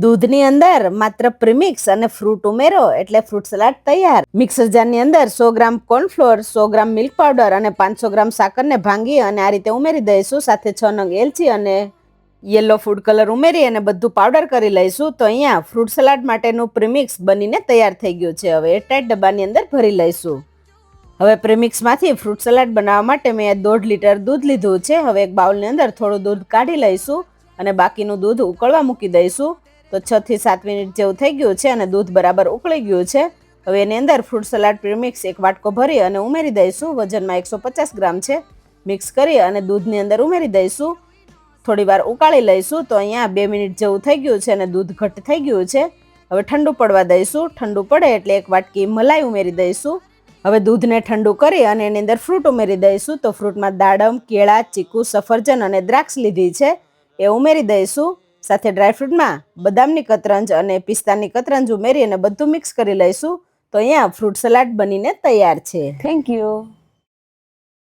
દૂધની અંદર માત્ર પ્રીમિક્સ અને ફ્રૂટ ઉમેરો એટલે ફ્રૂટ સલાડ તૈયાર. મિક્સર જારની અંદર 100 ગ્રામ કોર્નફ્લોર, 100 ગ્રામ મિલ્ક પાવડર અને 500 ગ્રામ સાકરને ભાંગી અને આ રીતે ઉમેરી દઈશું. સાથે 6 નંગ એલચી અને યલો ફૂડ કલર ઉમેરી અને બધું પાવડર કરી લઈશું. તો અહીંયા ફ્રૂટ સલાડ માટેનું પ્રીમિક્સ બનીને તૈયાર થઈ ગયું છે. હવે એરટાઇટ ડબ્બાની અંદર ભરી લઈશું. હવે પ્રીમિક્સમાંથી ફ્રૂટ સલાડ બનાવવા માટે મેં 1.5 લીટર દૂધ લીધું છે. હવે એક બાઉલની અંદર થોડું દૂધ કાઢી લઈશું અને બાકીનું દૂધ ઉકળવા મૂકી દઈશું. તો 6 થી 7 મિનિટ જેવું થઈ ગયું છે અને દૂધ બરાબર ઉકળી ગયું છે. હવે એની અંદર ફ્રૂટ સલાડ પ્રીમિક્સ એક વાટકો ભરી અને ઉમેરી દઈશું. વજનમાં 150 ગ્રામ છે. મિક્સ કરી અને દૂધની અંદર ઉમેરી દઈશું. થોડી વાર ઉકાળી લઈશું. તો અહીંયા 2 મિનિટ જેવું થઈ ગયું છે અને દૂધ ઘટ્ટ થઈ ગયું છે. હવે ઠંડુ પડવા દઈશું. ઠંડુ પડે એટલે એક વાટકી મલાઈ ઉમેરી દઈશું. હવે દૂધને ઠંડુ કરી અને એની અંદર ફ્રૂટ ઉમેરી દઈશું. તો ફ્રૂટમાં દાડમ, કેળા, ચીકુ, સફરજન અને દ્રાક્ષ લીધી છે એ ઉમેરી દઈશું. સાથે ડ્રાયફ્રૂટમાં બદામની કતરંજ અને પિસ્તાની કતરંજ ઉમેરી અને બધું મિક્સ કરી લઈશું. તો અહીંયા ફ્રૂટ સલાડ બનીને તૈયાર છે. Thank you.